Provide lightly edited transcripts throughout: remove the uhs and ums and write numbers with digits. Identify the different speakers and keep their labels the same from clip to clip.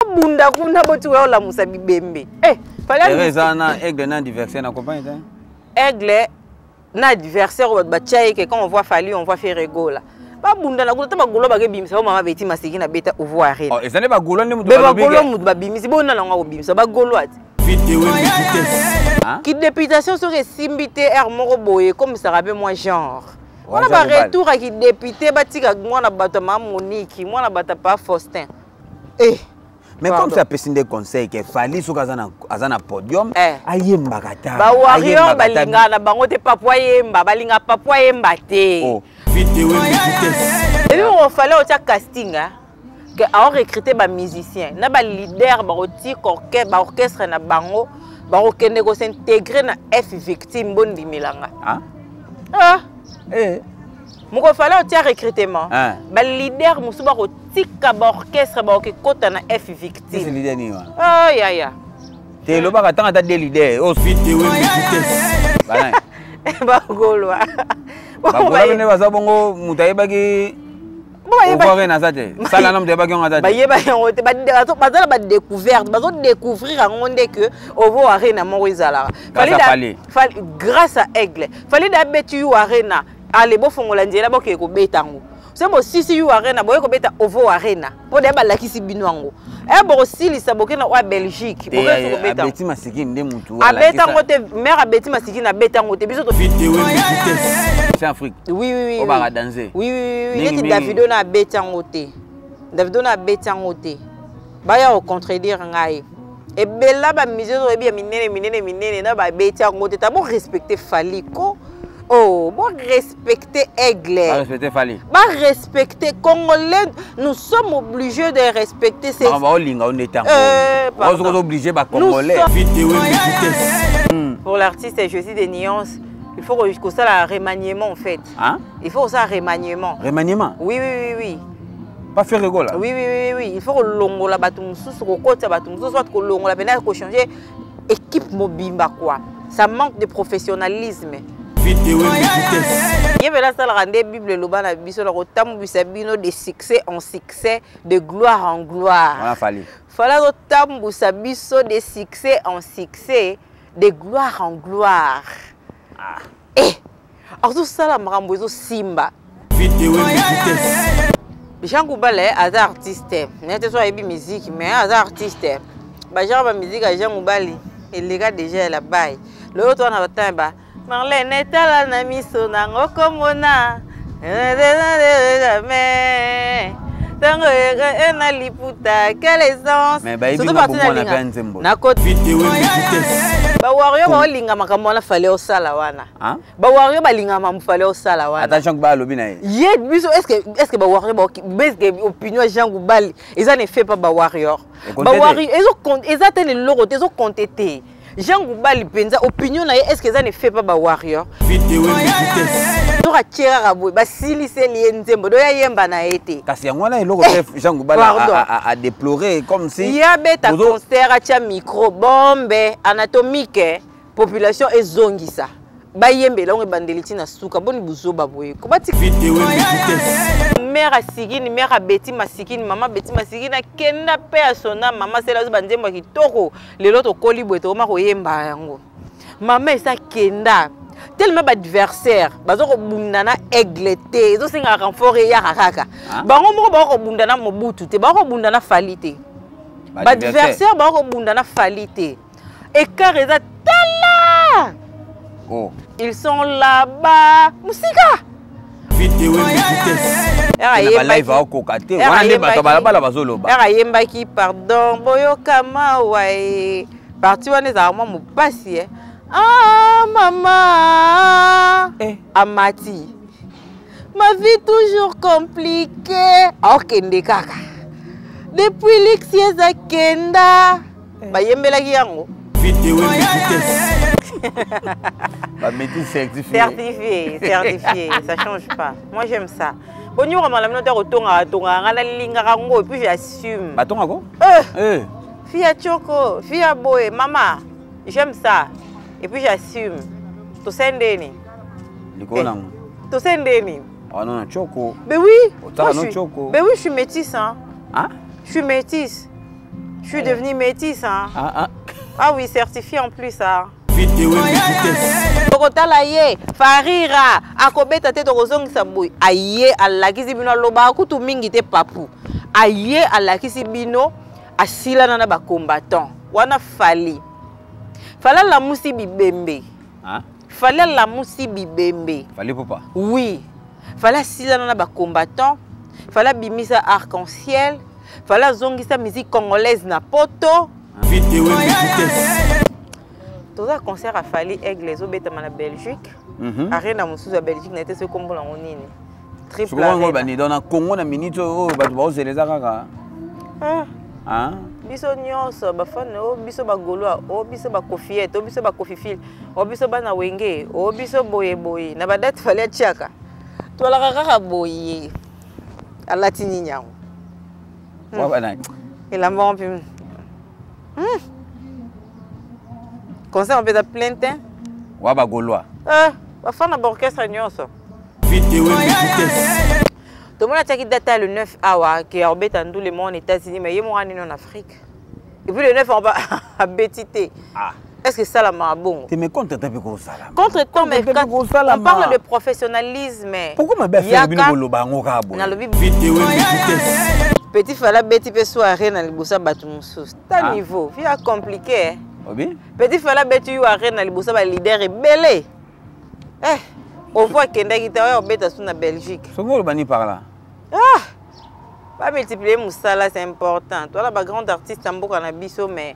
Speaker 1: bunda kuna boti wa la musa bibembe.
Speaker 2: Fallait na aigle na adversaire na compagnie.
Speaker 1: Aigle na adversaire ba tchaye que quand on voit Fally on voit Ferrego là. Ba bunda na kuta ba golo ba ke bimisa mama beti masiki na beta ovoir arena.
Speaker 2: Oh, ezane ba golo ne mutu
Speaker 1: ba golo mutu ba bimisi bona na nga bimisa ba golo ati. Qui députation sur simbité air moko boye comme ça rappelle moi genre. On a pas retour à qui député batika moi na bata ma Monique, moi na bata pas Faustin.
Speaker 2: Mais comme ça peut des conseils que Fally sur azana podium ayemba kata.
Speaker 1: Ba warrior balinga na bango te papwa yemba balinga papwa yemba te. Et on fallait au casting que a recruter ba musicien, na ba leader ba oti orchestre na bango. Baro kende ko s'intégrer na F victime bondi milanga. Moko fallait au recrutement. Ba leader musuba ko tika ba orchestre ba ko kota na F victime.
Speaker 2: C'est leader ni wa.
Speaker 1: Ya.
Speaker 2: Te lo ba katanga ta des leaders. Oh fit de Bana.
Speaker 1: Ba golwa.
Speaker 2: Ba golwa ne ba sabongo mutayeba ki ovoir na zate. Sala nam de ba ki on zate.
Speaker 1: Ba yeba on te ba découverte, ba découvrir ngonde que ovo arena mo ezala. Fallait grâce à Aigle. Fallait da betu arena. Allez bo fongola nzela bo ke ko betango. C'est mo sisi yu arena boye ko beta ovo arena. Po de ba lakisi binwango. Bo sili saboke na wa Belgique. Bo ko beta.
Speaker 2: Abeti masiki nde mutu.
Speaker 1: Abetango te mère abeti masiki na betango te biso to
Speaker 2: c'est Afrique.
Speaker 1: Oui.
Speaker 2: On va danser.
Speaker 1: Oui. Il était Davido na betango te. Davido na betango te. Ba ya au contredire ngai. Et bella ba misio to bien minene na ba betango te. Ta bon respecter Fally ko. Oh, bon respecter Aigle.
Speaker 2: Pas respecter Fally.
Speaker 1: Pas respecter Congolais. Nous sommes obligés de respecter ces.
Speaker 2: On va au linga on est on est obligé ba Congolais.
Speaker 1: Pour l'artiste, je suis des nuances. Il faut que ça la remaniement en fait. Il faut ça remaniement.
Speaker 2: Remaniement.
Speaker 1: Oui.
Speaker 2: Pas faire rigolo.
Speaker 1: Oui. Il faut que longola batum sous ko kota batum sous soit que longola bena ko changer équipe mobimba quoi. Ça manque de professionnalisme. Il y avait la salle rendez Bible loba na biso la rotam bisabino de succès en succès, de gloire en gloire.
Speaker 2: On a fallu.
Speaker 1: Fallait rotam bisabiso de succès en succès, de gloire en gloire. Alors tout ça la marambozo simba. Jean Goubale est artiste. N'était pas une musique mais est artiste. Ba genre musique à Jean Goubale, il les gars déjà là-bas. L'autre on a temps ba Marlène est à la miso nango komona. Jamais. Tango ena liputa quelle essence.
Speaker 2: Mais ba ibi na bomona pe nzembo.
Speaker 1: Na côté ba wario ba linga makambo na fallait au sala wana. Ba wario ba linga mam fallait au sala wana.
Speaker 2: Attention ba lobi na ye.
Speaker 1: Yé biso est-ce que ba wario ba opinion Jean Goubale, ils en fait pas ba wario. Ba wario ils attendent le logo, ils ont contesté. Jean Goubale penza opinion na est-ce que ça ne fait pas ba warrior to ka tshera bo ba silise lienzembo do ya yemba na été
Speaker 2: kasi ngwana eloko Jean Goubale a déplorer comme si
Speaker 1: ya beta concert a tcha micro bombe anatomique population ezongisa ba yembe la ngi bandeliti na suka boni buzoba boye ko bati mère Sigini mère Betty Masikini maman Betty Masikini na kenda pe asona maman c'est la banzembo kitoko lelo to kolibwe to ma ko yemba yango maman esa kenda tellement adversaire bazo ko bundana Aigle te zo singa renfort ya kaka bango moko ba ko bundana Mobutu te ba ko bundana Fally te ba adversaire ba ko bundana Fally te écart eza tala ils sont là-bas musika yembaki pardon boyoka mawae parti wana eza mwa mopasi maman amati ma vie toujours compliquée akende kaka depuis lixi eza kenda bayembelaki yango certifié, ça change pas. Moi j'aime ça. Bon, nous on a le retour à la ligne et puis j'assume. Fille à Choco, fille à Boé, maman, j'aime ça. Et puis j'assume. Tu sais ndeni. Tu sais ndeni.
Speaker 2: Oh non, Choco.
Speaker 1: Ben oui.
Speaker 2: Choco.
Speaker 1: Ben oui, je suis métisse hein. Je suis métisse. suis devenue métisse. Hein. Ah oui, certifié en plus. Hein. Tokotala ye, farira, akobeta te tokozongi sabui. Aye, alakisi bino loba kutu mingi te papu. Aye, alakisi bino asila nana ba combattant. Wana fali. Fala la musi bibembe.
Speaker 2: Hein?
Speaker 1: Fallait la moussi bibembe.
Speaker 2: Fallait pas.
Speaker 1: Oui. Fallait sila nana ba combattant. Fallait bimisa arc-en-ciel. Fallait zongisa musique congolaise na poto. Tout ça concert a fallu aigle les obéta na Belgique. Arena musu za Belgique na été ce combo la onini. Triple.
Speaker 2: Souvent bani dans na Congo na minute ba ba ozeleza kaka. Ah.
Speaker 1: Biso nyonso bafana o biso bagolwa o biso bakofiete o biso bakofifil o biso bana wenge o biso boye boye na badate fallait tiaka tola kaka boye alatini nyango
Speaker 2: wa bana
Speaker 1: il a bon puis concert on peut plainte
Speaker 2: wa bagolwa
Speaker 1: bafana orchestre nyonso tout le monde a dit date le 9 awa qui a embêté dans le monde aux États-Unis mais il y a en Afrique. Et puis le 9 on va à Bétité. Est-ce que ça la m'a bon?
Speaker 2: Tu me contre t'as peu ça là.
Speaker 1: Contre toi mais on parle de professionnalisme.
Speaker 2: Pourquoi ma belle fait bino boloba ngoka bo?
Speaker 1: Na lobi petit fala beti pe soirée na libosa batu mususu. Ta niveau, via compliqué.
Speaker 2: Obi?
Speaker 1: Petit fala beti yo arena libosa ba leader belé. On voit qu'il y a des gens en Belgique.
Speaker 2: Ce que vous par là.
Speaker 1: Pas multiplier Moussala, c'est important. Toi, la grande artiste, mais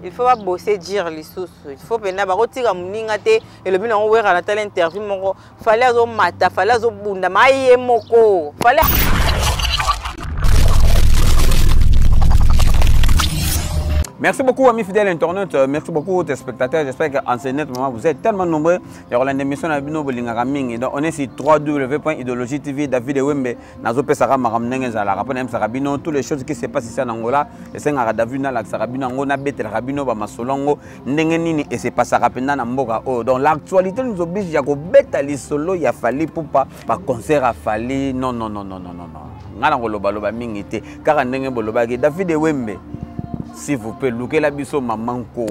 Speaker 1: il faut pas bosser, dire les sous. Il faut que vous retirer et le but de la telle interview. Il fallait que vous mata, il fallait que vous bunda, il fallait.
Speaker 2: Merci beaucoup, amis fidèles internautes. Merci beaucoup, téléspectateurs. J'espère qu'en ce moment, vous êtes tellement nombreux. Il y aura une émission à Bino Bolingaraming. Donc, on est sur www.idéologie TV. David Wembe, Nazo Pesara Maramnenge, Zala, Rapone Sarabino, toutes les choses qui se passent ici en Angola. Et c'est un Davina, la Sarabino, Angona, Bete, Rabino, Bamasolongo, Nengenini, et c'est pas Sarapena, Namboga. Donc, l'actualité nous oblige à bêta les solos. Il a fallu pour pas concert à fallu. Non. Ngana Goloba Loba Mingite, car Nenge Boloba, David Wembe. S'il vous plaît, lookez la biso mamanko.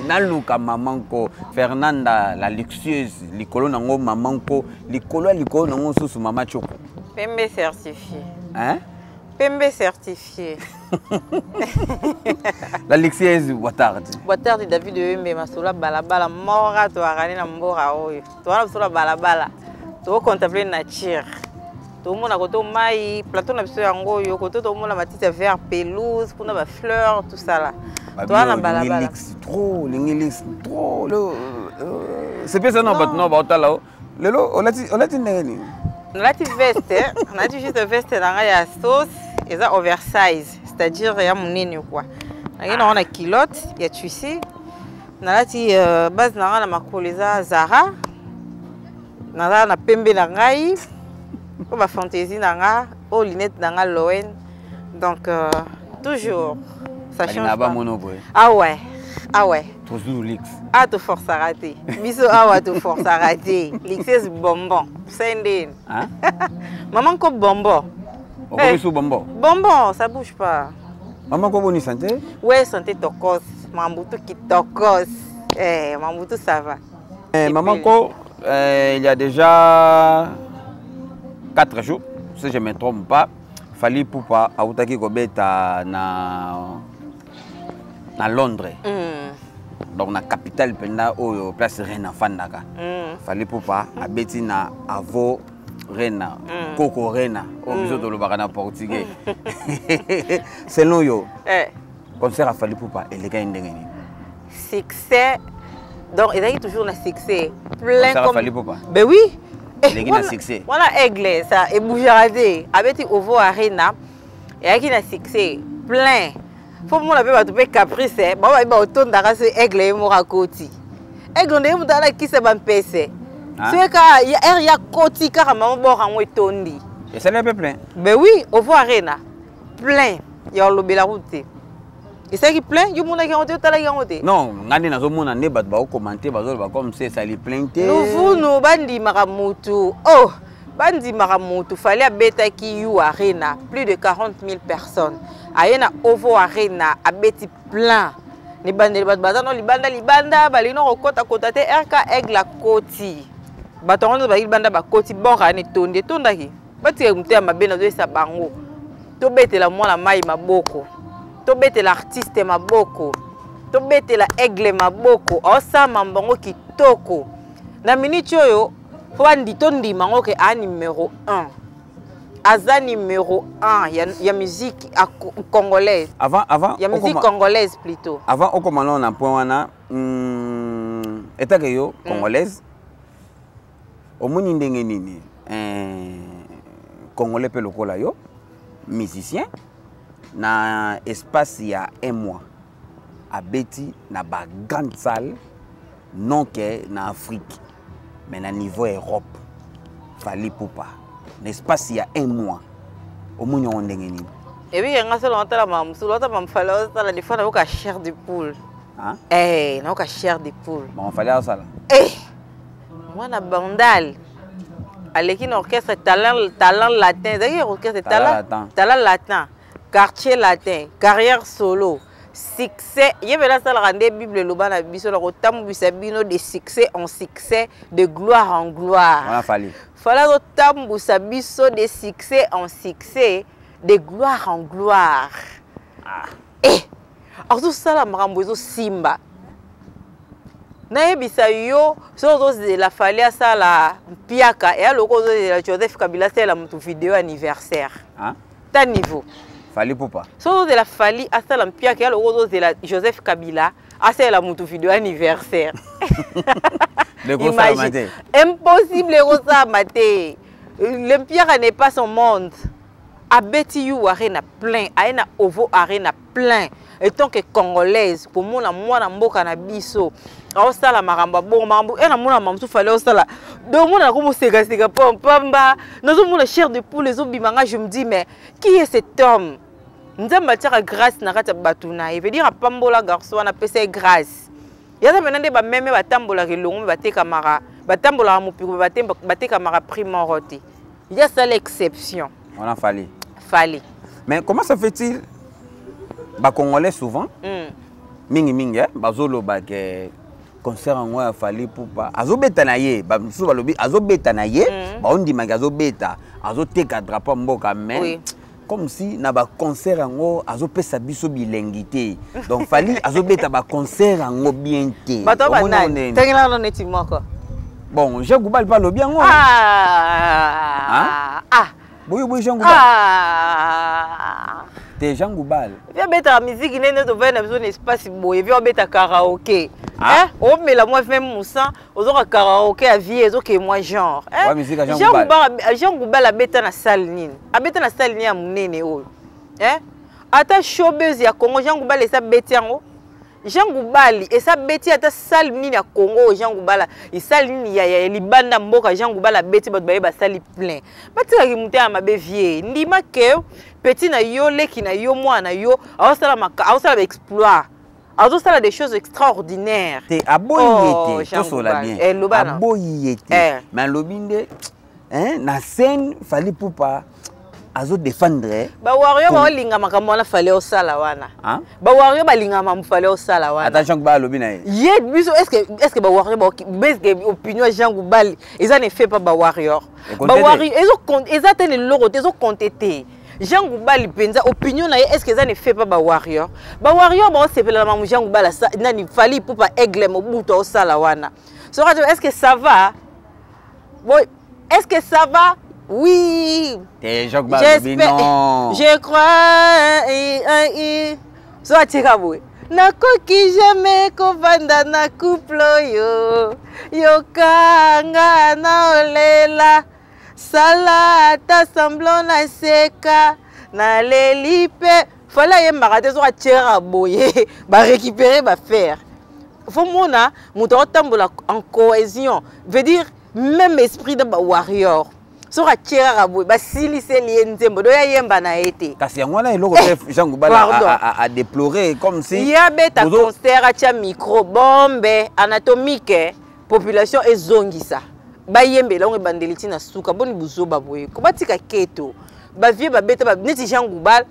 Speaker 2: Naluka mamanko. Fernanda, la luxueuse, l'icolo nango mamanko, l'icolo nango sous maman choko.
Speaker 1: Pembe certifié.
Speaker 2: Hein?
Speaker 1: Pembe certifié.
Speaker 2: La luxueuse Watardi.
Speaker 1: Watardi David Wembe masola balabala mora to arani na mbora oyo. To ala sola balabala. To contempler nature. Tout le monde a côté maï, plateau na biso yango yo côté tout le monde a matite vert pelouse, pour na fleurs, tout ça là. Toi na balabala.
Speaker 2: L'ingélix trop c'est pas ça non ba là. Lelo on a dit neni.
Speaker 1: On a dit veste, on a dit juste veste na ya sauce et ça oversize, c'est-à-dire ya munene quoi. On a culotte, ya tuisi. Na lati base na makoleza Zara. Na pembe na ngai. Ma fantaisie nanga, aux lunettes nanga Loen, donc toujours ça change pas. Ah ouais.
Speaker 2: Toujours l'X.
Speaker 1: Ah tu force à rater. Biso ah ouais tu force à rater. L'X c'est bonbon. C'est
Speaker 2: hein?
Speaker 1: Maman ko bonbon.
Speaker 2: On peut biso bonbon.
Speaker 1: Bonbon, ça bouge pas.
Speaker 2: Maman ko bonne santé?
Speaker 1: Ouais, santé tokos. Mambutu qui tokos. Mambutu ça va.
Speaker 2: Maman ko il y a déjà 4 jours, si je ne me trompe pas, Fali Poupa a outaki kobeta na Londres. Donc na capitale penda au place Rena Fandaka. Fali Poupa a beti na Avo Rena, Coco Rena, au biso de l'Obarana portugais. C'est nous yo. Concert à Fali Poupa et les gars indengeni.
Speaker 1: Succès. Donc il y a toujours le succès. Plein
Speaker 2: comme Fali Poupa.
Speaker 1: Ben oui.
Speaker 2: Il y a succès.
Speaker 1: Voilà, aigle, ça, et bougeradé. Avec Ovo Arena, et qui a succès, plein. Faut que je fasse caprice. Bon, il va autour de aigle et morakoti. Aigle, on est dans qui se va PC. C'est qu'il y a côté carrément bon tondi.
Speaker 2: Et ça n'est pas plein.
Speaker 1: Ben oui, Ovo Arena, plein. Il y a le bel route. Et ça qui plein, il y a des gens qui ont
Speaker 2: non, on a commenté, comme c'est ça les plaintes.
Speaker 1: Nous, nous, bandi maramutu. Oh, bandi maramutu fallait abeta ki yu arena plus de 40 000 personnes ayena ovo arena abeti plein ni bandeli bazano libanda balino kokota kota te RK aigle la koti batongo ba libanda ba koti bora ne tonde tondaki bati mutema mabena zo esa bango to betela mwana mai maboko to betela artiste maboko to betela aigle maboko osama mbongo kitoko na minute oyo Fwandi tondi mango ke a numéro 1. Aza numéro 1 ya musique congolaise.
Speaker 2: Avant
Speaker 1: ya musique congolaise plutôt.
Speaker 2: Avant au comment on a point wana état que yo congolaise. Au moni ndenge nini congolais pe lokola yo musicien na espace ya 1 mois à Betty na ba grande salle non que na Afrique. Mais à niveau Europe, fallait pas. N'est-ce pas s'il y a 1 mois, au moins on est gagné.
Speaker 1: Et puis il y a un seul entend la maman, sur l'autre maman fallait ça des fois on a chair de poule.
Speaker 2: Hein?
Speaker 1: Eh, on a chair de poule.
Speaker 2: Bon, on fallait ça là.
Speaker 1: Eh, moi na bandal. Avec une orchestre talent latin, d'ailleurs orchestre talent latin, quartier latin, carrière solo. Succès, il y avait la salle rendez Bible Lobana biso le tam bisabino de succès en succès, de gloire en gloire.
Speaker 2: On a fallu.
Speaker 1: Fallait le tam biso de succès en succès, de gloire en gloire. Ah. Eh, alors tout ça la marambozo simba. Na ebisa yo so de la fallait ça la piaka et aloko de Joseph Kabila c'est la mutu vidéo anniversaire. Hein? Ta niveau.
Speaker 2: Fali Poupa.
Speaker 1: So de la Fali à ça l'empire qui a le rose de la Joseph Kabila à ça la mutu vidéo anniversaire. Impossible le rose à mater. L'empire n'est pas son monde. A Betty you arena plein, a na ovo arena plein. Et tant que congolaise pour moi na mboka na biso. A ça la maramba bon mambo et na mona mamsu fallait ça là. Donc moi na comme sega pamba. Nous sommes la chair de poule les obimanga je me dis mais qui est cet homme? Nzamba tira grâce na kata batuna. Il veut dire à pambola garçon na pese grâce. Yaza menande ba meme batambola relongo bate kamara. Batambola mupiku bate kamara primorote. Il y a ça l'exception.
Speaker 2: On a fallu.
Speaker 1: Fallait.
Speaker 2: Mais comment ça fait-il? Bah congolais souvent. Mingi bazolo ba ke concert en moi fallait pour pas azobeta na ye ba musu balobi azobeta na ye ba on dit manga azobeta azoteka drapeau mboka mais comme si na ba concert en azopesa biso bilengité donc fallait azobeta ba concert en bien té
Speaker 1: bato banane tengela no neti moko
Speaker 2: bon Jean Goubal pas lo bien ngo oui Jean Goubal t'es Jean Goubal
Speaker 1: viens mettre la musique nene to vena besoin espace boye viens mettre karaoké oh mais la moi même moussa ozora karaoké à vie ezoke moi genre Jean Goubal abeta na salle nini abeta na salle ni ya munene oyo ata showbiz ya Congo Jean Goubal esa beti yango Jean Goubal esa beti ata salle nini ya Congo Jean Goubal i salle nini ya libanda mboka Jean Goubal abeti bato baye ba salle plein batika ki muté mabe vie ndima ke petit na yo leki na yo mwana yo awosala exploit awosala des choses extraordinaires
Speaker 2: te aboyi été to sola bien aboyi été mais lobinde na scène fallait pour pas azo défendre
Speaker 1: ba wario ba linga makambo na fallait osala wana ba wario ba linga mamu fallait osala wana
Speaker 2: attention ba lobina
Speaker 1: ye biso est-ce que ba wario ba opinion Jean Goubal ils en fait pas ba wario ils attendent le logo ils ont contesté Jean Goubal penza opinion na est-ce que ça ne fait pas ba warrior ba sepela mamu Jean Goubal ça nani fali pour pas aigle mobuto au sala wana so est-ce que ça va bon est-ce que ça va oui
Speaker 2: Jean Goubal non
Speaker 1: je crois so atika boy nakoki jamais kovanda na couple yo kanga na olela Salata semblant na seka na lelipe fallait y marade so atira boye ba récupérer ba faire faut mona muto tambola en cohésion veut dire même esprit de ba warrior so atira boye ba silise lienzembo do ya yemba na été
Speaker 2: kasi ngwana eloko Jean Goubal a déplorer comme si
Speaker 1: ya beta concert acha micro bombe anatomique population ezongisa bayembe la on bandeliti na suka boni buzoba boye ko batika keto ba vie ba beta ba neti Jean Goubal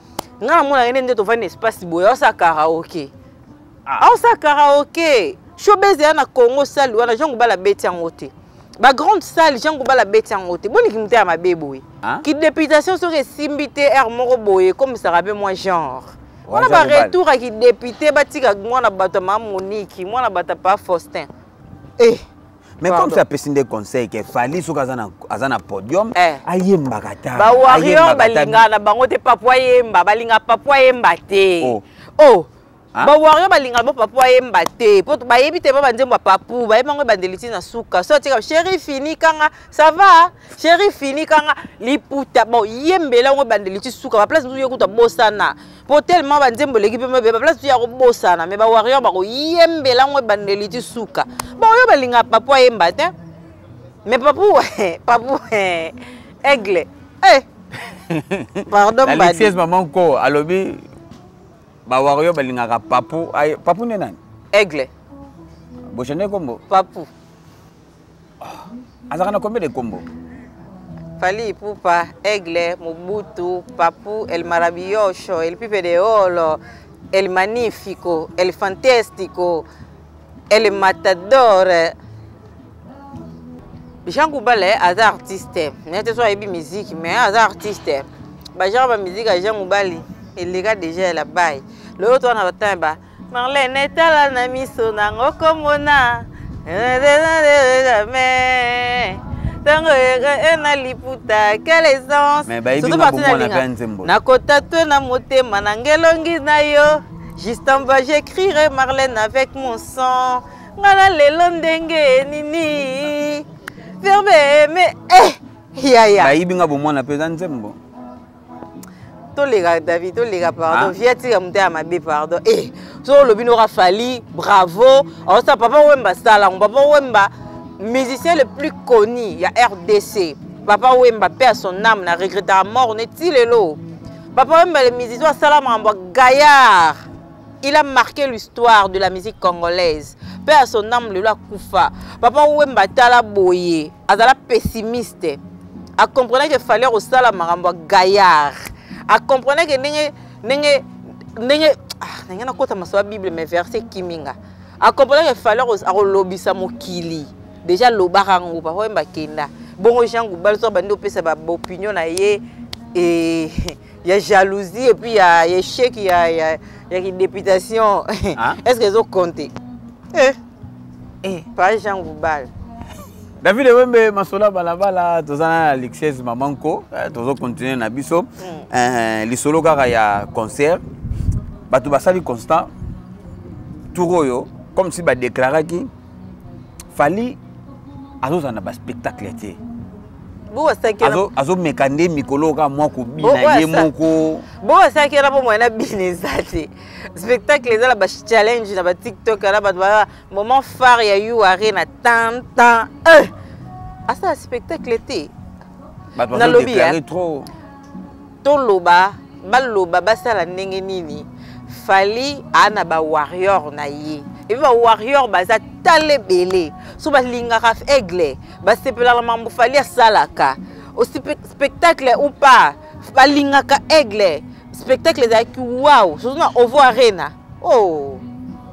Speaker 1: ngana mona ngene ndeto va espace boye sa karaoke sa karaoke showbiz ya na Congo salle wana Jean Goubal beti yango te ba grande salle Jean Goubal beti yango te boni kimte ya mabeboye ki députation sur simbité air moko boye comme ça rappelle moi genre on a ba retour qui député batika mwana bato ma Monique mwana bata pas Faustin
Speaker 2: mais comme ça pesi des conseils que fali soka azana podium ayemba kata
Speaker 1: ba warrior balingana bango te papa yemba balinga papa yemba te ba warrior balinga ba papa yemba te poto ba yebite ba banzemba papu ba yebango bandeliti na suka so tika chéri fini kanga ça va chéri fini kanga liputa bon yembela ngo bandeliti suka ba place nzuyo kuta bosana po tellement banzembo l'équipe me ba place ya ko bosana mais ba warrior ba ko yembela ngo bandeliti suka ba yo balinga papa yemba te mais papu aigle pardon ba
Speaker 2: Alexis maman ko alobi ba warrior balingaka papu ay papu ne nani
Speaker 1: aigle
Speaker 2: bochene kombo
Speaker 1: papu
Speaker 2: azakana combien de combo
Speaker 1: Fali Ipupa aigle Mobutu papu el maravilloso el pipe de oro el magnifico el fantastico el matador Jean Goubal est artiste n'était soit ebi musique mais artiste ba genre ba musique à Jean Goubal il les gars déjà la baille l'autre on a batamba Marlène etala na miso nango komona jamais tango ena liputa quelle essence
Speaker 2: surtout parti
Speaker 1: na kota to na motema na ngelongi na yo juste en bas j'écrirai Marlène avec mon sang ngana lelo ndenge nini verbe mais ya
Speaker 2: ba yibinga bomona peza nzembo
Speaker 1: les gars David, tous les gars pardon, vieti ya mute ya mabe pardon. So le bino Fali, bravo. Alors ça papa Wemba sala, papa Wemba musicien le plus connu, il y a RDC. Papa Wemba perd son âme, n'a regretté à mort, n'est-il lo. Papa Wemba le musicien sala mamba gaillard. Il a marqué l'histoire de la musique congolaise. Perd son âme le la Koufa. Papa Wemba tala boye, azala pessimiste. A comprenait qu'il fallait au sala mamba gaillard. A comprenez que nenge na kota maso Bible mais verset kiminga a comprenez que fallait au lobisa mokili déjà lobarango pa wemba kenda bongo Jean Goubal so bandi opesa ba opinion na ye et il y a jalousie et puis il y a échec il y a une députation est-ce que zo compter pas Jean Goubal
Speaker 2: David Wembe masola balabala tozana Alexis mamanko tozo continuer na biso lisolo kaka ya concert batu basali constant turoyo comme si ba déclarer ki Fali azozana ba spectacle té
Speaker 1: bo wasakela
Speaker 2: azo mekande mikolo ka mwa ko bina ye moko
Speaker 1: bo wasakela po mwana binezate spectacle ezala ba challenge na ba TikTok ala ba moment phare ya you arena tant asa spectacle té
Speaker 2: na lobby trop
Speaker 1: to loba baloba basala ndenge nini Fali ana ba warrior na ye et ba warrior baza talebele so ba lingaka aigle ba sepela la mambo Fali asalaka au spectacle ou pas ba lingaka aigle spectacle za ki wow so na Ovo Arena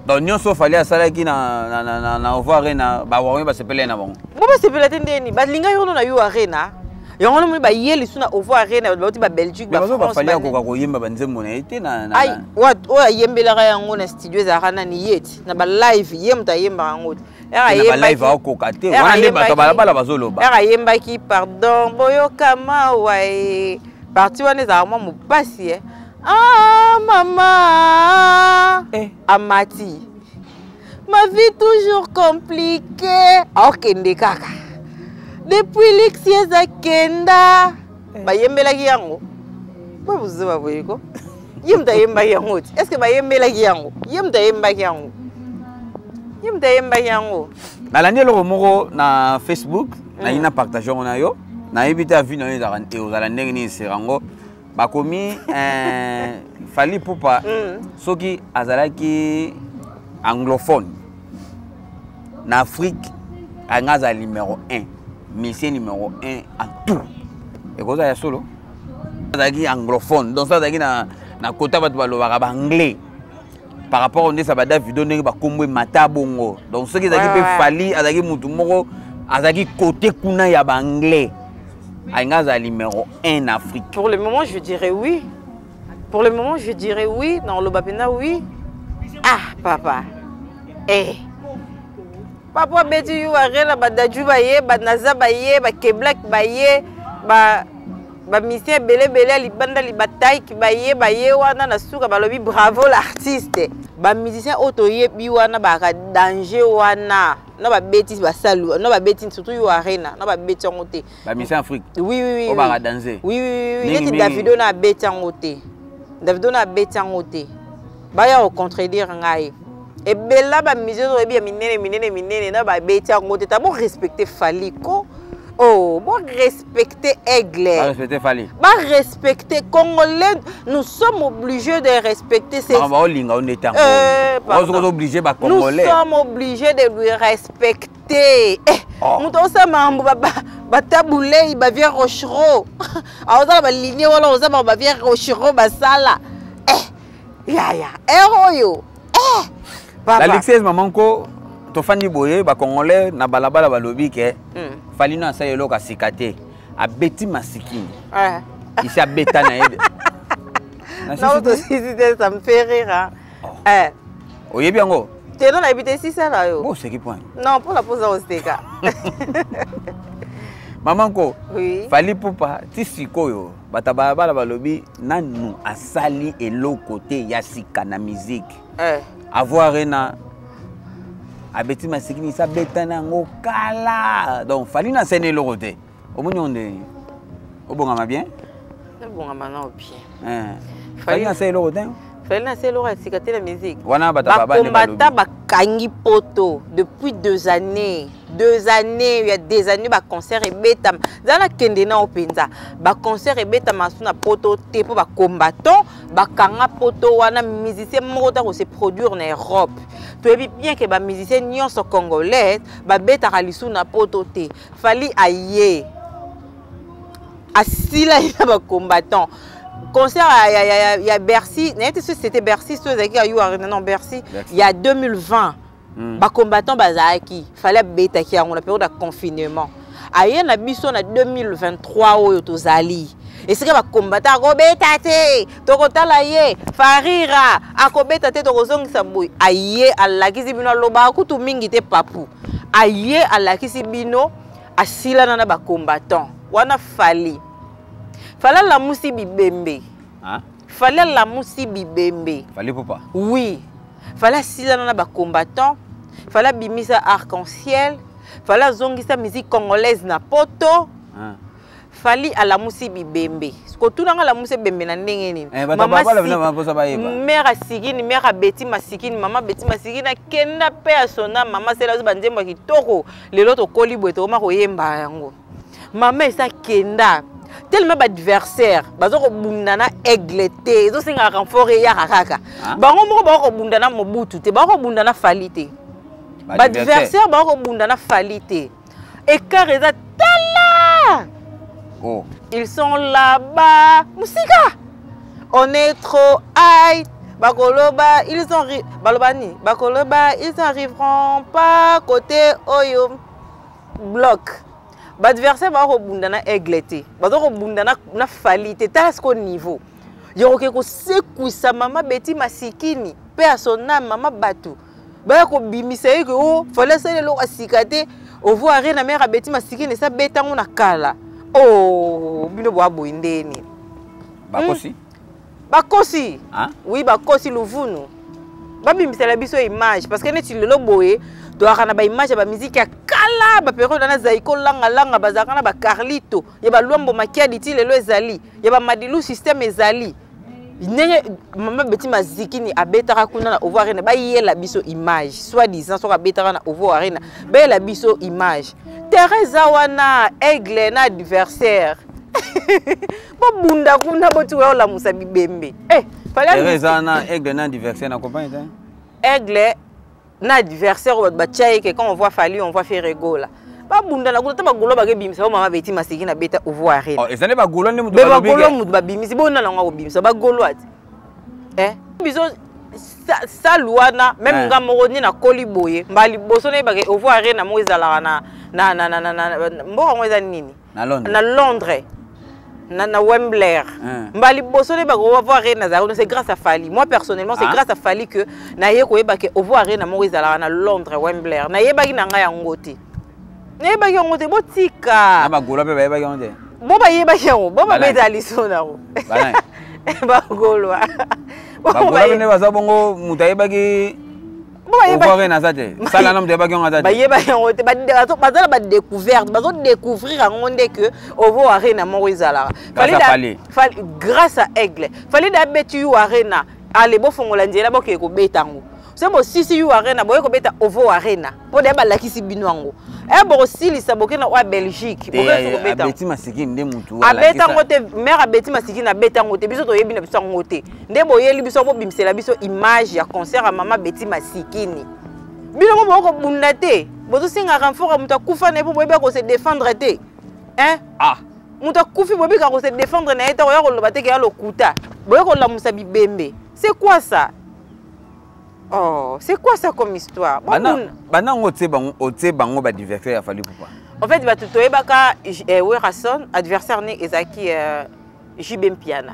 Speaker 2: donc nyonso Fali asalaki na Ovo Arena ba warrior ba sepela na bongo
Speaker 1: bo ba sepela tendeni ba linga yo na yo arena yango no ba yeli suna Ovo Arena ba ba Belgique ba France
Speaker 2: ba Fali akoka ko yemba banzembo na ete na
Speaker 1: ai what yembela yango na studio za kana ni yeti na ba live yemta yemba yango
Speaker 2: ba live akoka te wana bato balabala bazoloba
Speaker 1: yemba ki pardon boyo kama wae parti wana za mwa mupasi maman amati ma vie toujours compliquée okende kaka depuis Lixie Zakenda bayembelaki yango ba buzuba boyiko yemta yemba yango est-ce que bayembelaki yango yemta yemba yango
Speaker 2: nalandi eloko moko na Facebook na ina partage on na yo na ebita vi na yo ezala ndenge ni serango bakomi Fali Ipupa soki azalaki anglophone na Afrique angaza numéro 1 musicien numéro 1 en tout. Et quoi ça y a solo? Ça y anglophone. Donc ça y a na côté ba anglais. Par rapport au ça va Davido ne ba kombo mata bongo. Donc ce qui zaki pe fali azaki mutu moko azaki côté kuna ya ba anglais. Ainga za numéro 1 en Afrique.
Speaker 1: Pour le moment, je dirais oui. Pour le moment, je dirais oui. Dans le Bapena, oui. Ah, papa. Eh. Papa beti yu arela ba daju ba ye, ba naza ba ye, ba keblak ba ye, ba misien belé libanda libatai ki ba ye wana na suka ba lobi bravo l'artiste. Ba musicien auto ye bi wana ba ka danger wana. Non ba bêtise ba salu, non ba bêtise surtout yu arena, non ba bêtise ngote.
Speaker 2: Ba musicien Afrique.
Speaker 1: Oui oui oui.
Speaker 2: O ba ka danser.
Speaker 1: Oui oui oui, il Davido na bêtise ngote. Davido na bêtise ngote. Ba ya au contredire ngai. Et bella ba musicien o bi minene na ba bêtise ngote. Ta bon respecter Faliko. Oh, bon respecter Aigle.
Speaker 2: Pas respecter Fali.
Speaker 1: Pas respecter Congolais. Nous sommes obligés de respecter ces...
Speaker 2: Nous sommes obligés
Speaker 1: de lui respecter. Nous sommes bataboulé, il va venir Rochero. Alors, on va ligner, on va venir Rochero, basala. Ya. Héros.
Speaker 2: L'Alexis maman ko Tofani boye ba Congolais na balabala balobi ke fali na sa yelo ka sikate a beti masikini. Ici a beta na yede.
Speaker 1: Non, ça me fait rire.
Speaker 2: Oye bien go.
Speaker 1: Tu non habité si ça là yo.
Speaker 2: Bon, c'est qui point.
Speaker 1: Non, pour la pose au steka.
Speaker 2: Maman ko.
Speaker 1: Oui.
Speaker 2: Fali pupa ti sikoyo bata balabala balobi nanu asali elo côté ya sika na musique. Avoir na abeti masikini sa betana ngokala donc fali na sene lo côté omonionde obonga bien
Speaker 1: obonga na bien
Speaker 2: fali na sene lo côté
Speaker 1: fali na sene lo sikate la musique
Speaker 2: wana bata baba
Speaker 1: combattant bakangi poto depuis 2 années il y a des années ba concert et betam zana kende na openza ba concert et betam asuna poto te po ba combattant ba kanga poto wana musicien moko ta ko se produire en Europe. Tu es bien que les musiciens nyonso congolais ba beta kalisu na poto te fali aye asila ina ba combattant concert il y a Bercy c'était Bercy non Bercy il y a 2020 ba combattant bazaki fallait beta ki on la période de confinement aye na biso na 2023 oyo tozali. Et c'est que les combattants ont été tokotala ye farira akobeta te tokozongi samboy aye alakisi bino loba kutu mingi te papu aye alakisi bino asila na ba combattant wana fali la musi bibembe fala la musi bibembe
Speaker 2: fali papa
Speaker 1: oui fala asila na ba combattant fala bimisa arc-en-ciel fala zongisa musique congolaise na poto fali à la musi bibembe ko tunanga la musi bembe na ndenge nini mère asikini mère beti masikini mama beti masikini kenda pe asona mama sela zo banzemba kitoko lelo to kolibwe to ma koyemba yango mama esa kenda tellement adversaire bazo ko bundana aigle te zo singa renfort ya kaka bango moko ba ko bundana mobutu te ba ko bundana fali te adversaire ba ko bundana fali te écart eza tala.
Speaker 2: Oh.
Speaker 1: Ils sont là-bas. Musika. On est trop high. Bakoloba, ils ont Balobani. Bakoloba, ils n'arriveront pas côté Oyo. Bloc. L'adversaire va rebondana aiglete. Va rebondana na falite. T'as ce niveau. Yoroke ko sekou sa mama beti masikini. Pe à son âme mama batu. Ba ko bimisei que oh, fallait ça le asikate. Au voir rien na mère beti masikini ça beta ngona kala. Oh, bino boabo indeni.
Speaker 2: Bakosi?
Speaker 1: Bakosi?
Speaker 2: Hein?
Speaker 1: Oui, bakosi luvunu. Babi misala biso image parce que neti lelo boye to akana ba image ba musique ya kala ba période na zaiko langa bazakana ba Carlito, ya ba Luambo Makiadi ti lelo ezali, ya ba Madilu système ezali. Nenge mama beti mazikini abetaka kuna na ovoir na ba yela biso image, soit disant so abetaka na ovoir na ba yela biso image. Teresa wana aigle na adversaire. Bo bunda kuna botu wa la musa bibembe.
Speaker 2: Teresa na aigle na adversaire na compagnie ta.
Speaker 1: Aigle na adversaire ba tchaye que quand on voit Fali on voit Ferrego là. ba bunda na kuta ba golo ba ke bimisa mama beti masiki na beta ovo arena
Speaker 2: oh ezane ba golo ne mutu
Speaker 1: ba golo mutu ba bimisi bona na ngo bimisa ba golo ati biso saluana même nga moko ni na koliboye mbali boso ne ba ke ovo arena mo ezala na mbo ngo eza nini na Londres na Wembley mbali boso ne ba ko ovo arena za c'est grâce à Fally. Moi personnellement c'est grâce à Fally que na ye ko yeba ke ovo arena mo ezala na Londres Wembley na yeba ki na nga ya ngoti ne ba ki ngote botika
Speaker 2: na ba golo pe ba yeba ki ngote
Speaker 1: bo ba yeba ki ngo bo ba beta lisona ngo bana ba golo
Speaker 2: ba golo ne ba za bongo muta yeba ki ovo arena za te sala na muta yeba ki ngata
Speaker 1: ba yeba ki ngote ba za ba découverte ba zo découvrir ngonde que ovo arena mo ezala Fally grâce à Aigle Fally da betu yu arena ale bo fongola nzela bo ke ko betango c'est bon si yu arena boye ko beta ovo arena po de ba lakisi binwango bo sili saboke na wa Belgique bo ko beta
Speaker 2: abeti masiki nde mutu
Speaker 1: ala abeta ngote mère abeti masiki na beta ngote biso to yebi na biso ngote nde boyeli biso bo bimsela biso image ya concert à mama beti masikini bino mo ko bunda te bozo singa renfort muta kufa na po boyeba ko se défendre te muta kufi boyeba ko se défendre na eta ya ko loba te ke ya lokuta boye ko la musa bibembe c'est quoi ça? Oh, c'est quoi ça comme histoire?
Speaker 2: Bana ngote bango ba adversaire Fally Ipupa.
Speaker 1: En fait, ba tutoye baka Werason adversaire ne ezaki JB Mpiana.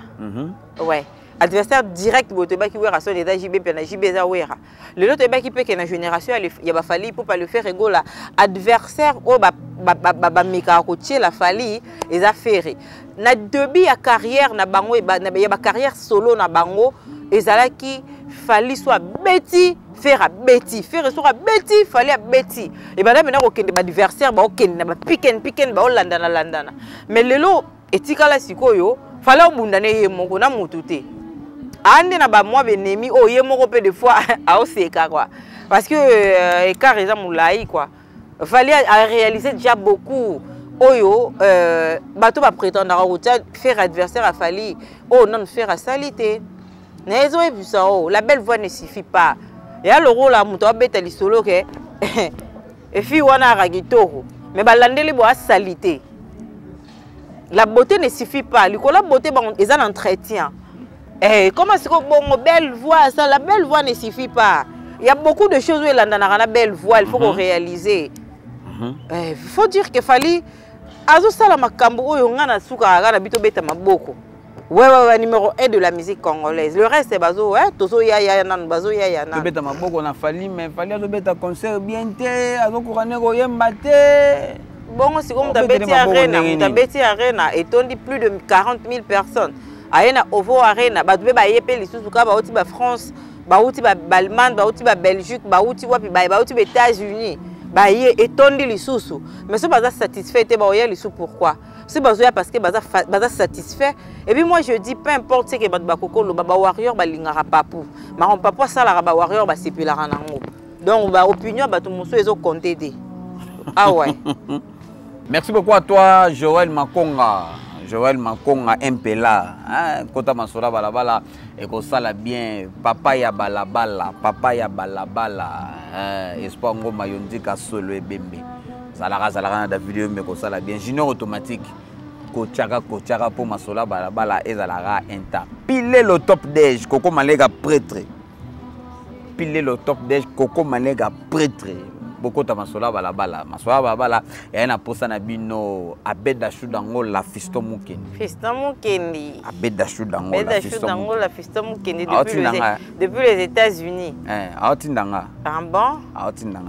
Speaker 1: Ouais. Adversaire direct boto baki Werason eza JB Mpiana, JB eza Wera. Le lot baki pe que na génération ya ba Fally Ipupa le faire rigola adversaire o ba meka ko tie la Fally eza Ferré. Na début ya carrière na bango ya ba carrière solo na bango ezalaki Fally soit beti faire beti faire soit beti Fally a beti et ben là maintenant okende ba adversaire ba okende na ba piken ba landana mais lelo etikala sikoyo Fally obundane ye moko na mutu te ande na ba moi benemi o ye moko pe des fois a oseka quoi parce que écart eza moulaï quoi Fally a réalisé déjà beaucoup oyo bato ba prétendre faire adversaire à Fally oh non faire à salité. La belle voix ne suffit pas. Il y a le rôle à Mouta Beta solo que et puis on a ragitoro. Mais balandeli boa salité. La beauté ne suffit pas. La beauté est un entretien. Comment est-ce que bon belle voix ça la belle voix ne suffit pas. Il y a beaucoup de choses où il a la belle voix, il faut réaliser. Il faut dire que Fally azo sala makambo oyo ngana suka ngana bito beta maboko. Ouais, numéro 1 de la musique congolaise. Le reste c'est bazo, tozo ya nan bazo ya nan.
Speaker 2: Beta maboko na Fally mais Fally azo beta concert bien te, azo kurane ko yemba te.
Speaker 1: Bon, c'est comme Tabeti Arena, et on dit plus de 40 000 personnes. Aena Ovo Arena, ba dube ba yepe lisusu ka ba oti ba France, ba oti ba Allemagne, ba oti ba Belgique, ba oti wapi ba oti ba États-Unis. Ba ye etondi lisusu. Mais ce baza satisfait te ba oya lisusu pourquoi? C'est parce que baza satisfait. Et puis moi je dis peu importe ce que ba koko lo ba warrior ba lingara papu. Ma papa ça la ba warrior ba sepelara nango. Donc ba opinion ba tout muso ezo compter de. Ah ouais.
Speaker 2: Merci beaucoup à toi Joël Makonga. Joël Makonga Impela, hein, Kota Masora balabala et ko sala bien papa ya balabala, espoir ngoma yondika solo ebembe. Zalaka na vidéo mais ko sala bien junior automatique. Ko tchaka pour masola balabala ezalaka inta. Pile le top déj Koko Malega prêtre. Pile le top déj Koko Malega prêtre. Beaucoup de masola balabala et na posa na bino abeda shudango la fiston mukendi abeda shudango la fiston mukendi depuis les États-Unis aotindanga
Speaker 1: bon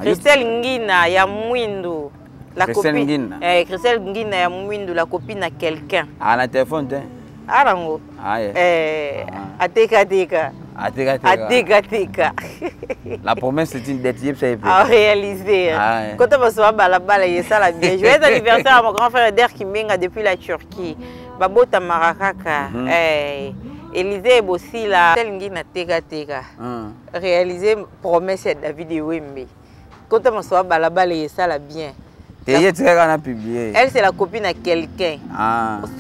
Speaker 1: Christelle Ngina ya Mwindu la copine Christelle Ngina ya Mwindu la copine à quelqu'un
Speaker 2: na téléphone te
Speaker 1: arango ateka
Speaker 2: la promesse c'est une dette
Speaker 1: à réaliser. Quand on va se voir balabala et ça la bien. Je vais être anniversaire à mon grand frère Der Kimenga depuis la Turquie. Babota Marakaka. Élisée aussi la Telngina Tega. Réaliser promesse de David Wembe. Quand on va se voir balabala et ça la bien. Elle c'est la copine à quelqu'un.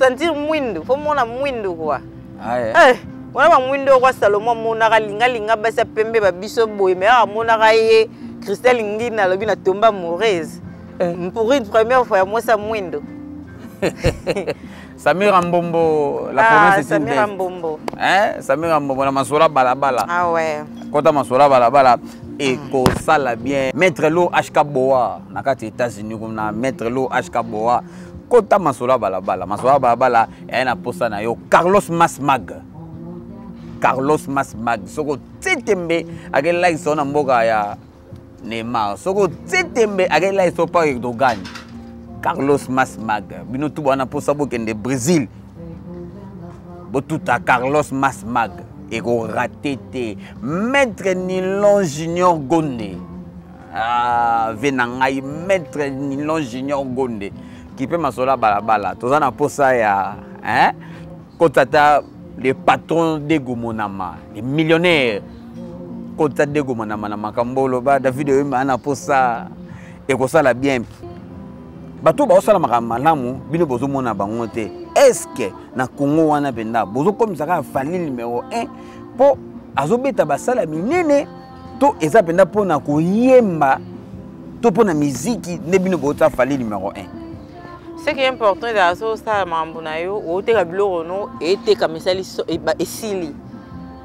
Speaker 1: Sentir Mwindo, faut mon Mwindo quoi. Wana mwindo kwa Salomon monaka linga basa pembe ba biso boy mais monaka ye Christelle Ngina lobi na tomba mauvaise Pour une première fois, moi, ça mouindo.
Speaker 2: Samir Mbombo, la promesse est une
Speaker 1: Samir Mbombo.
Speaker 2: Hein? Samir Mbombo, la Masoura Balabala.
Speaker 1: Ah ouais.
Speaker 2: Quand Masoura Balabala, et ça la bien. Maître Lo HK Boa, nakati États-Unis, comme na Maître Lo HK Boa. Quand Masoura Balabala, Masoura Balabala, et un aposta na yo, Carlos Masmag. Carlos Masmag. Soko Tsetembe, avec là, ils sont en Mboga ya Neymar. Soko Tsetembe, avec là, ils sont pas Erdogan. Carlos Masmag. Bino tout bana pour ça de Brésil. Tout à Carlos Masmag. Et go raté Maître Nilon Junior Gondé. Ah, venangai Maître Nilon Junior Gondé. Qui peut m'assoler balabala. Tout ça na pour ça ya, hein? Quand les patrons de Gomonama, les millionnaires. Quand t'as de Gomonama na makambolo ba David ana pour ça et ko ça la bien. Bato ba osala malamu bino bozo mona bango te. Est-ce que na Congo wana benda bozo comme ça fali numéro 1 po azobeta basala minene to eza benda po na koyemba to po na muziki ne bino bozo fali numéro 1.
Speaker 1: Ce qui est important dans ça mambo na yo o te ka biloko no e te ka misali esili.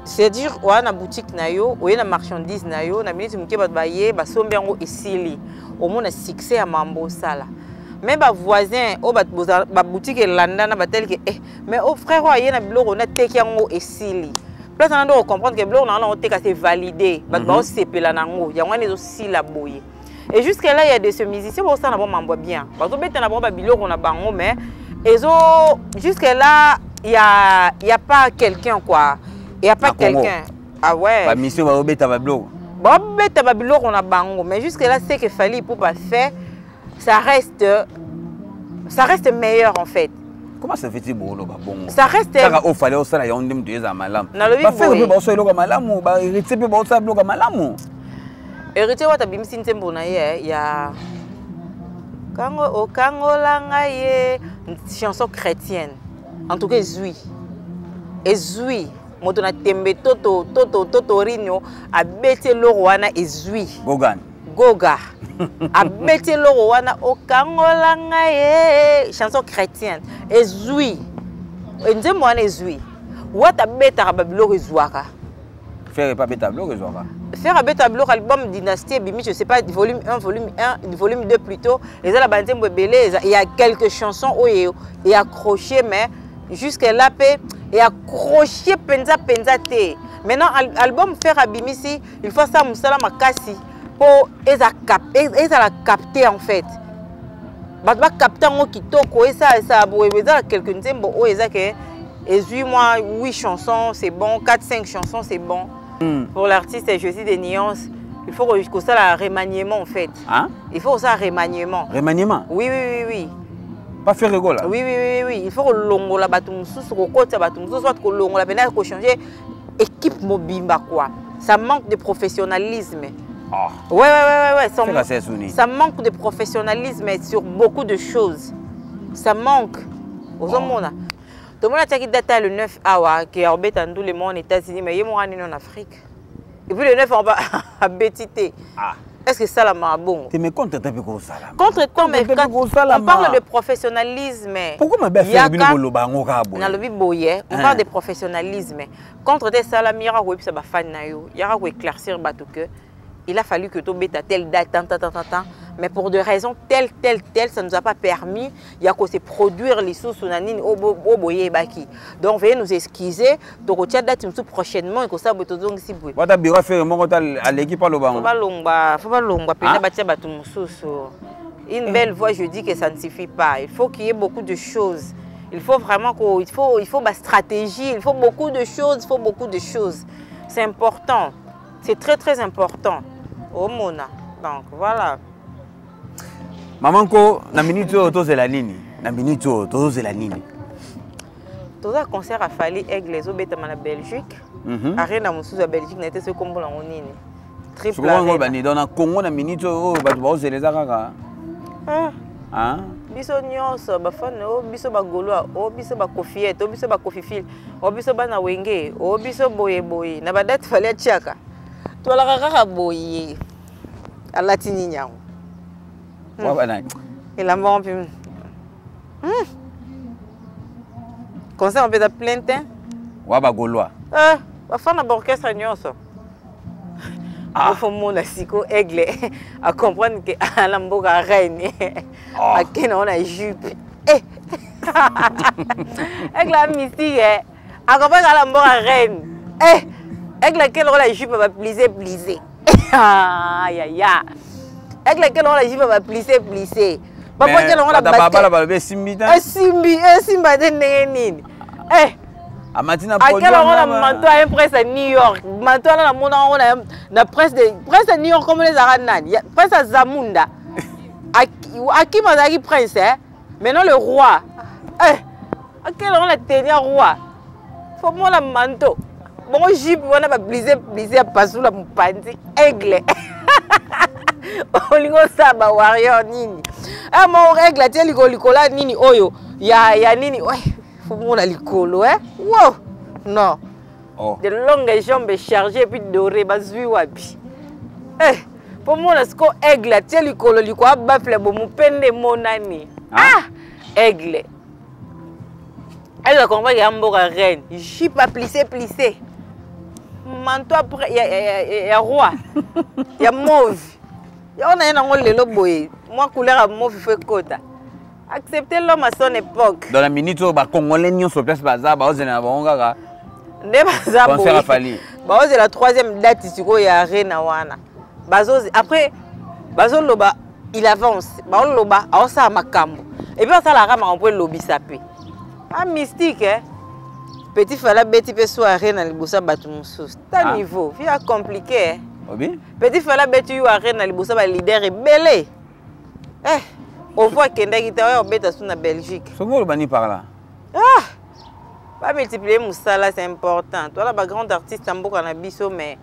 Speaker 1: C'est-à-dire wana boutique na yo o na marchandise na yo na minute muke bato baye ba sombe yango esili. Au moins succès à mambo sala. Même les voisins, les boutiques landana batel que mais au frère y a biloko na teki yango esili. Place on doit comprendre que biloko na on teka c'est validé, ba ba sepela nango, yango ne zo sila boye. Et jusque là il y a des musiciens pour ça na bon mambo bien. Ba zo beta na bon ba biloko na bango mais ezo jusque là il y a pas quelqu'un quoi. Il y a pas quelqu'un. Ah ouais. Ba
Speaker 2: mission ba beta ba biloko.
Speaker 1: Ba beta ba biloko na bango mais jusque là c'est que fallait pour pas faire ça reste meilleur en fait.
Speaker 2: Comment ça fait-il bon bon?
Speaker 1: Ça reste.
Speaker 2: Ça au fallait au ça y a un dem de za malam.
Speaker 1: Ba
Speaker 2: faire be ba so lo malamu ba héritier be ba so lo malamu.
Speaker 1: Héritier wa tabimisi ntembo na ye ya Kango o Kango langa ye chanson chrétienne. En tout cas ezui. Moto na tembe toto rino a bete lo wana ezui. Goga. A bete lo wana o Kango langa ye chanson chrétienne. Ezui. Nzembo wana ezui. Wata beta ba biloko ezwaka.
Speaker 2: Faire pas beta biloko ezwaka.
Speaker 1: Faire un tableau album Dynastie Bimi, je sais pas, volume 1, volume 1, volume 2 plutôt. Les la bantembo belé, il y a quelques chansons où il accroché mais jusque là et accroché penza te. Maintenant album faire Abimisi, il faut ça musala makasi pour la capter en fait. Ba capter ngo kitoko et ça boeza quelques ntembo o eza que et 8 chansons, c'est bon, 4-5 chansons, c'est bon. Pour l'artiste, je dis des nuances. Il faut que ça la remaniement en fait.
Speaker 2: Hein?
Speaker 1: Il faut ça remaniement.
Speaker 2: Remaniement?
Speaker 1: Oui.
Speaker 2: Pas faire rigolo là?
Speaker 1: Oui. Il faut que l'ongo la batum sous côté batum sous soit que l'ongo la peine que changer équipe mobimba quoi. Ça manque de professionnalisme.
Speaker 2: Oh.
Speaker 1: Ouais. Ça manque de professionnalisme sur beaucoup de choses. Ça manque. Aux hommes là. Tout le monde a dit data le 9 awa qui a embêté dans le monde aux États-Unis mais il y a en Afrique. Et puis le 9 on va à Bétité. Est-ce que ça la m'a bon?
Speaker 2: Tu me contre avec ça là.
Speaker 1: Contre toi mais on parle de professionnalisme.
Speaker 2: Pourquoi ma belle fait bien le bango kabo?
Speaker 1: Na lobi boye, on parle de professionnalisme. Contre tes salamira web ça ba fan na yo. Il y a quoi éclaircir bateau que il a fallu que tu bêta telle date tant. Mais pour des raisons telles, ça ne nous a pas permis. Il y a qu'à se produire les sous nanine au boye baki. Donc veuillez nous excuser. Donc tu as date prochainement et que ça boto donc si boue.
Speaker 2: What a bien fait mon à l'équipe à l'obang.
Speaker 1: Faut pas longa pena batia batum une belle voix, je dis que ça ne suffit pas. Il faut qu'il y ait beaucoup de choses. Il faut vraiment il faut ma stratégie, il faut beaucoup de choses, C'est important. C'est très important. Oh mona. Donc voilà.
Speaker 2: Maman ko na minute oto la nini. Na minute oto la nini.
Speaker 1: Tout ça concert a fallu aigle les obeta na Belgique. Arena musuzu à Belgique n'était ce combo la nini. Triple.
Speaker 2: Souvent bani dans na Congo na minute o ba les akaka.
Speaker 1: Biso nyonso ba fan o biso ba golo o biso ba kofiette o biso ba kofifil o biso ba na wenge o biso boye na ba date fallait tiaka. To la kaka boye. Alatini nyao. Il a mort puis. Conseil on peut de plainte.
Speaker 2: Ouais bah Gaulois.
Speaker 1: Ba fana orchestre nyonso. Il faut mon asiko aigle à comprendre que à la mboka reine à quel on a jupe. Aigle la mystique à comprendre à la mboka reine. Aigle quel on la jupe va plisser. Aïe aïe. Avec laquelle on la jive va plisser. Papa quel on la basket. Simba de neni.
Speaker 2: Amatina
Speaker 1: à quel on la manteau à un presse à New York. Manteau à la mona on a na presse à New York comme les Aranan. Presse à Zamunda. À qui mazaki prince maintenant le roi. À quel on la tenir roi. Faut moi la manteau. Bon jipe on a va plisser à passer la mpandi aigle. Olingo saba warrior nini. Mon règle la tieli kolikola nini oyo. Ya nini. Ouais, faut mon likolo Wow. Non. De longues jambes chargées puis dorées bazui wapi. Pour mon asko aigle la tieli kolo likwa bafle bo mupende monani. Aigle. Elle a compris qu'il y a un beau reine. J'y pas plissé. Manteau après, il y a roi. Il y a mauve. Il y a un lelo boy. Moi, couleur à mauve, il faut quota. Acceptez l'homme à son époque.
Speaker 2: Dans la minute où Congolais n'y sont place bazar, c'est la bonga.
Speaker 1: Concert à Fali. C'est la troisième date ici où il y a Rena Wana. Après, Bazo Loba, il avance. Bazo Loba, on s'en makambo. Et puis on s'en la rame, on peut lobby saper. Mystique, Petit fala beti pe soirée na libosa batu mususu. Ta niveau, via compliqué. Petit fala beti yu arena na libosa ba leader belé. On voit que ndaki ta beta sous na Belgique.
Speaker 2: Songo bani par là.
Speaker 1: Pas multiplier musala c'est important. Toi là ba grand artiste amboka na biso mais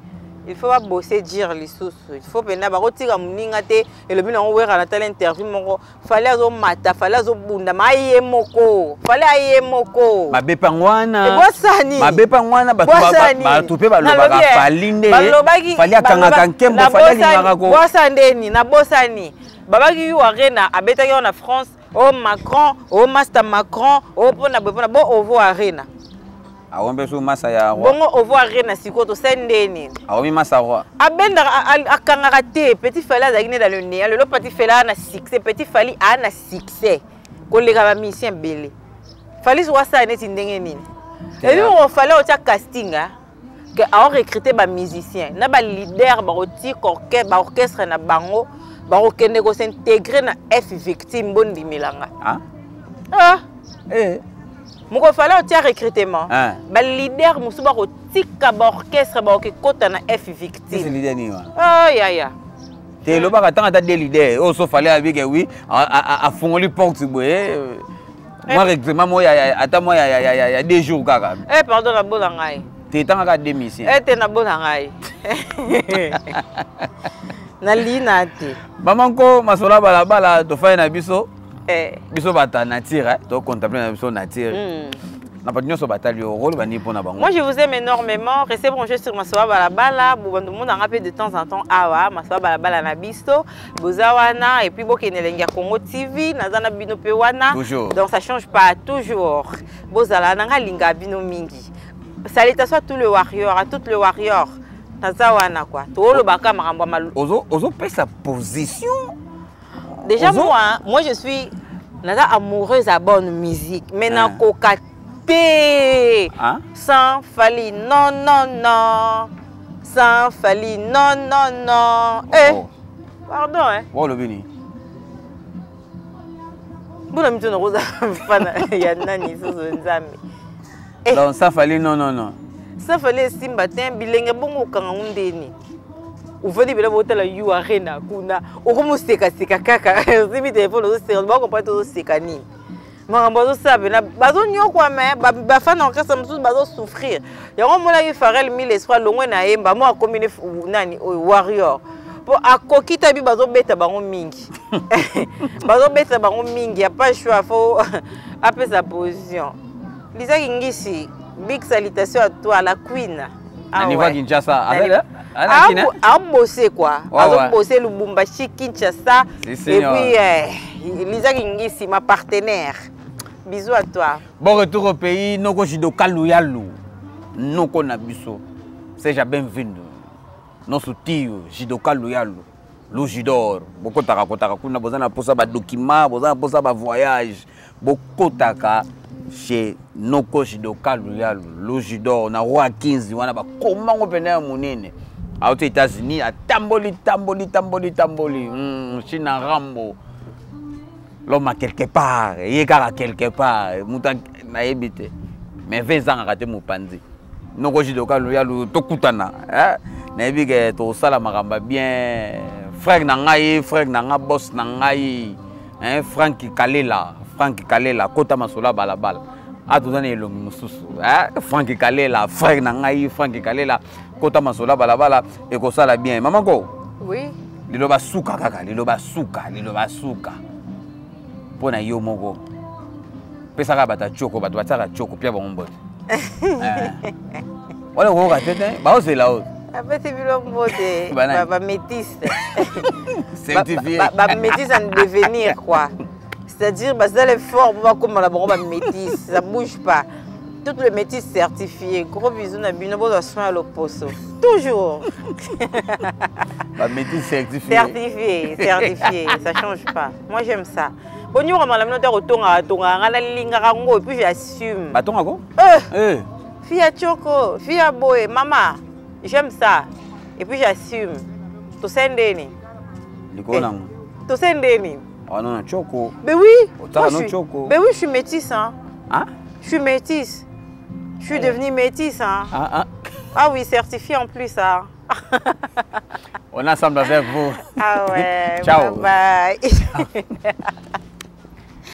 Speaker 1: il faut pas bosser dire les sous. Il faut pena ba rotira muninga te et le bino wera na telle interview moko fallait azo mata fallait azo bunda maye moko fallait aye moko
Speaker 2: mabepa ngwana
Speaker 1: bosani
Speaker 2: mabepa ngwana ba tupe ba loba falinde fallait akanga nkembo fallait lingaka ko
Speaker 1: bosandeni na bosani babaki yu arena abetaki na France au Macron au Master Macron au pona bo ovo arena.
Speaker 2: Awombe sou masa ya roi.
Speaker 1: Bongo ovo arena sikoto sendeni.
Speaker 2: Awomi masa roi.
Speaker 1: Abenda akangaka te petit fala azakine dans le nez. Le petit fala na succès, petit fali a na succès. Koleka ba mission belé. Fali so sa neti ndenge nini. Et puis on fallait au casting que a recruter ba musicien, na ba leader ba oti orchestre na bango, ba okende ko s'intégrer na F victime bondi milanga. Moko fallait au recrutement. Ba leader musuba ko tika ba orchestre ba okekota na F victime.
Speaker 2: C'est leader ni wa.
Speaker 1: Ya.
Speaker 2: Te lo ba katanga ta des leaders. O so fallait avec oui a fongoli porte boye. Moi recrutement moi ata moi ya 2 jours kaka.
Speaker 1: Pardon la bolangai.
Speaker 2: Te tanga démission.
Speaker 1: Te na bolangai. Na lina te.
Speaker 2: Mamanko masola bala to fa na biso. Biso bata nature to contempler na biso nature. Na pas nyonso batali au rôle bani pona bango.
Speaker 1: Moi je vous aime énormément, restez branchés sur Masoba Balabala, boubando monde en rappel de temps en temps awa Masoba Balabala na biso, bozawana et puis bokenelenga Congo TV, nazana bino pe wana. Donc ça change pas toujours. Bozala nanga linga bino mingi. Salutations à tout le warrior, à tout le warrior. Nazawana quoi. To lo baka maramba malu.
Speaker 2: Ozo pèse sa position.
Speaker 1: Déjà moi je suis amoureuse à bonne musique, mais na kokate sans Fali non. Sans Fali non. Pardon
Speaker 2: Bon le bini.
Speaker 1: Bula mitono roza fana ya nani soso nzambe.
Speaker 2: Non sans Fali non.
Speaker 1: Sans Fali simba ten bilenge bongo kanga undeni. Uvodi bila botela yu arena kuna okomuseka kaka zibi téléphone zo seka ba ko pas to seka ni makambo zo sabe na bazo nyokwa me ba fana okasa musu bazo souffrir yango mola ki Pharrell mille espoir longwe na yemba mo akomine nani warrior po akokita bi bazo beta bango mingi ya pas choix faut appeler sa position Lisa Kingisi big salutation à toi la queen
Speaker 2: Na niveau Kinshasa.
Speaker 1: A bossé quoi. A bossé Lubumbashi, Kinshasa. Et puis Lisa Kingisi, ma partenaire. Bisous à toi.
Speaker 2: Bon retour au pays. Noko Jidoka Louyalou. Noko Nabiso. Seja bem-vindo. Nosso tio Jidoka Louyalou. Lujidor. Boko taka kotaka kuna bozana posa ba document, bozana posa ba voyage. Boko taka chez Noko Jidoka Louyalou. Lujidor na roi 15 wana ba comment on pena munene. Aux États-Unis à tamboli. China Rambo. L'homme a quelque part, il est à quelque part, moutan na ebité. Mais 20 ans à rater mon pandi. Non que Jidoka Louyalou tokutana, na ebike to sala maramba bien. Frère nangai, frère nanga boss nangai, Frank Kalela, kota masola balabala. A tout donné le mususu, Frank Kalela, frère nangai, Frank Kalela, kota masola balabala et ko sala bien. Maman ko?
Speaker 1: Oui.
Speaker 2: Liloba suka kaka, liloba suka. Pona yo moko pesaka bata choko bato bataka choko pia bombote wala ko ka tete ba osela o
Speaker 1: apete bilombote ba métis
Speaker 2: certifié
Speaker 1: ba métis en devenir quoi, c'est-à-dire bah ça l'effort pour comme la ba métis ça bouge pas, toutes les métis certifiés. Gros bisous na bino bo soin à l'opposo toujours.
Speaker 2: Ba métis certifié,
Speaker 1: ça change pas, moi j'aime ça. Bon, nous avons la minute retour à la ligne et puis j'assume.
Speaker 2: Bâton à quoi?
Speaker 1: Fille à Choco, fille à Boé, maman, j'aime ça. Et puis j'assume. Tu sais ndeni? Tu sais ndeni?
Speaker 2: Oh non, Choco.
Speaker 1: Ben oui.
Speaker 2: Ben
Speaker 1: oui, je suis métisse. Hein? Je suis métisse. Je suis devenue métisse. Hein? Ah oui, certifiée en plus. Hein?
Speaker 2: On est ensemble avec vous.
Speaker 1: Ah ouais.
Speaker 2: Ciao.
Speaker 1: Bye bye.